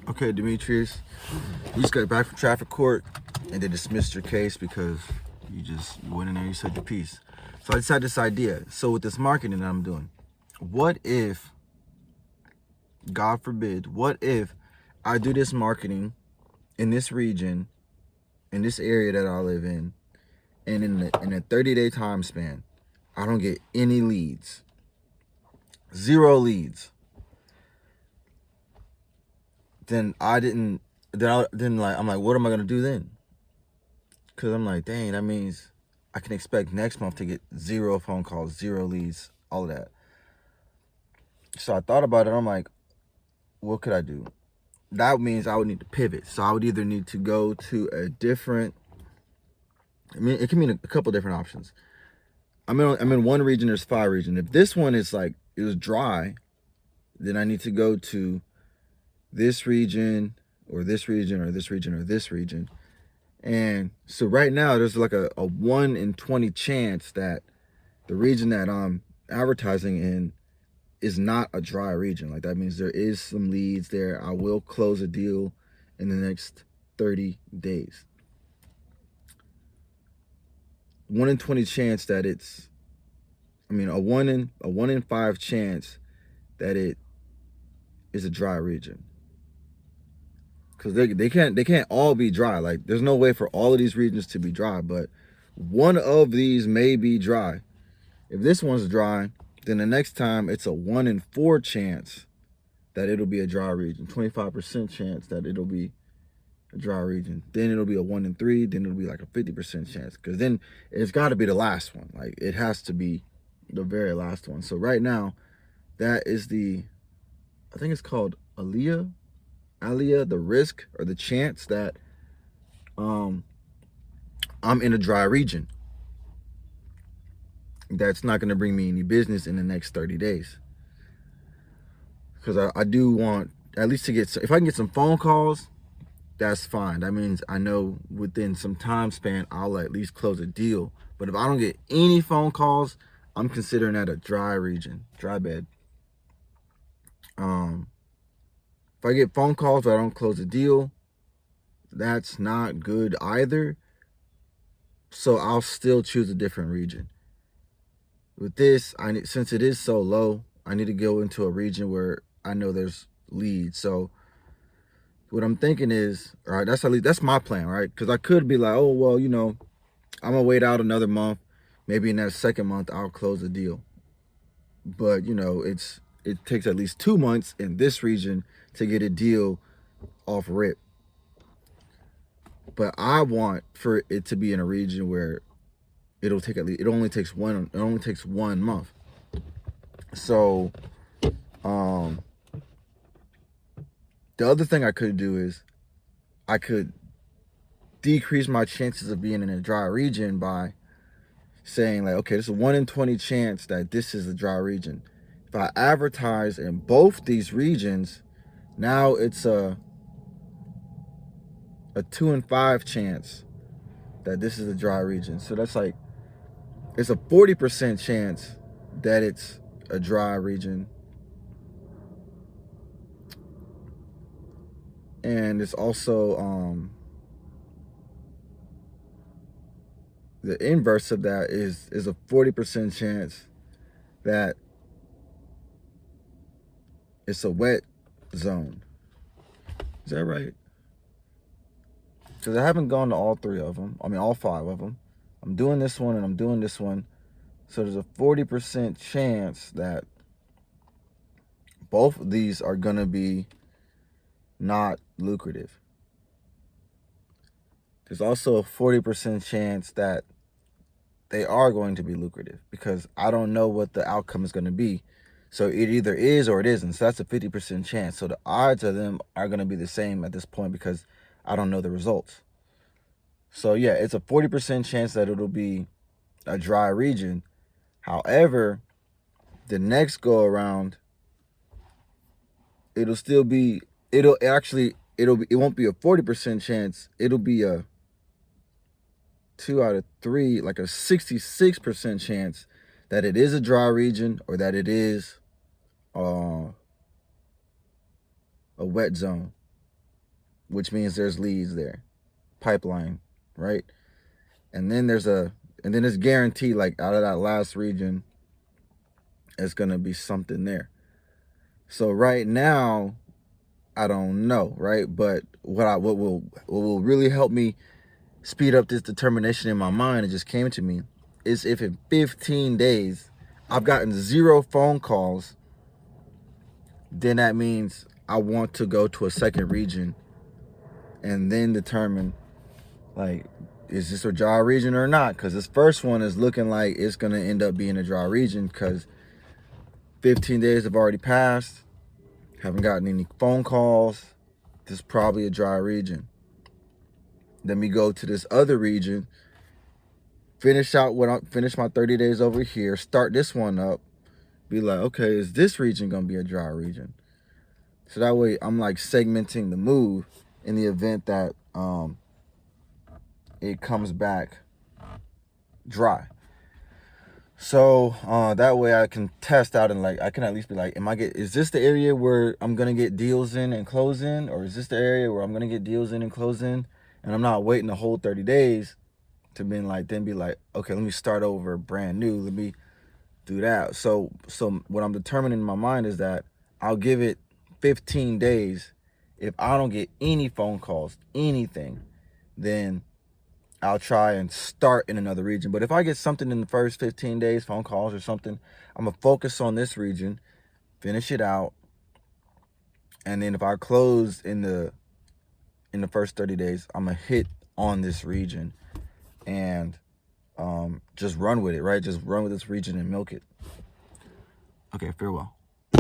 Okay, Demetrius, you just got back from traffic court and they dismissed your case because you went in there and you said your piece. So I just had this idea. So with this marketing that I'm doing, what if, God forbid, what if I do this marketing in this region, in this area that I live in, and in a 30-day time span, I don't get any leads, 0 leads. Then I'm like, what am I gonna do then? Because I'm like, dang, that means I can expect next month to get 0 phone calls, 0 leads, all of that. So I thought about it. I'm like, what could I do? That means I would need to pivot. So I would either need to go to a different, it can mean a couple different options. I'm in one region, there's 5 regions. If this one is like, it was dry, then I need to go to this region or this region or this region or this region. And so right now there's like a 1 in 20 chance that the region that I'm advertising in is not a dry region. Like that means there is some leads there. I will close a deal in the next 30 days. 1 in 20 chance that it's, a 1 in 5 chance that it is a dry region. Because they can't all be dry. Like there's no way for all of these regions to be dry, but one of these may be dry. If this one's dry, then the next time it's a 1 in 4 chance that it'll be a dry region, 25% chance that it'll be a dry region. Then it'll be a 1 in 3, then it'll be like a 50% chance. Because then it's got to be the last one. Like it has to be the very last one. So right now, that is I think it's called Alia, the risk or the chance that I'm in a dry region. That's not going to bring me any business in the next 30 days. Because I do want at least to get, if I can get some phone calls, that's fine. That means I know within some time span, I'll at least close a deal. But if I don't get any phone calls, I'm considering that a dry region, dry bed. If I get phone calls but I don't close a deal, that's not good either. So I'll still choose a different region. With this, since it is so low, I need to go into a region where I know there's leads. So what I'm thinking is, all right, that's my plan, right? Because I could be like, oh, well, I'm gonna wait out another month. Maybe in that second month, I'll close the deal. But it takes at least 2 months in this region to get a deal off rip. But I want for it to be in a region where it only takes 1 month. So the other thing I could do is I could decrease my chances of being in a dry region by saying like, okay, there's a 1 in 20 chance that this is a dry region. If I advertise in both these regions, now it's a 2 in 5 chance that this is a dry region. So that's like, it's a 40% chance that it's a dry region. And it's also the inverse of that is a 40% chance that it's a wet zone. Is that right? Because I haven't gone to all 3 of them. All 5 of them. I'm doing this one and I'm doing this one. So there's a 40% chance that both of these are going to be not lucrative. There's also a 40% chance that they are going to be lucrative because I don't know what the outcome is going to be. So it either is or it isn't. So that's a 50% chance. So the odds of them are going to be the same at this point because I don't know the results. So yeah, it's a 40% chance that it'll be a dry region. However, the next go around, it won't be a 40% chance. It'll be a 2 out of 3, like a 66% chance that it is a dry region or that it is a wet zone. which means there's leads there, pipeline, right? And then it's guaranteed, like out of that last region, it's gonna be something there. So right now, I don't know, right? But what will really help me speed up this determination in my mind, it just came to me, is if in 15 days I've gotten 0 phone calls, then that means I want to go to a second region and then determine, like, is this a dry region or not? Because this first one is looking like it's going to end up being a dry region because 15 days have already passed, haven't gotten any phone calls. This is probably a dry region. Then we go to this other region, finish my 30 days over here, start this one up, be like, okay, is this region gonna be a dry region? So that way I'm like segmenting the move in the event that it comes back dry. So that way I can test out and like I can at least be like, is this the area where I'm gonna get deals in and close in, or is this the area where I'm gonna get deals in and close in, and I'm not waiting the whole 30 days to be like, okay, let me start over brand new, let me do that. So what I'm determining in my mind is that I'll give it 15 days. If I don't get any phone calls, anything, then I'll try and start in another region. But if I get something in the first 15 days, phone calls or something, I'm gonna focus on this region, finish it out, and then if I close in the first 30 days, I'm gonna hit on this region and just run with it, right? Just run with this region and milk it. Okay, farewell.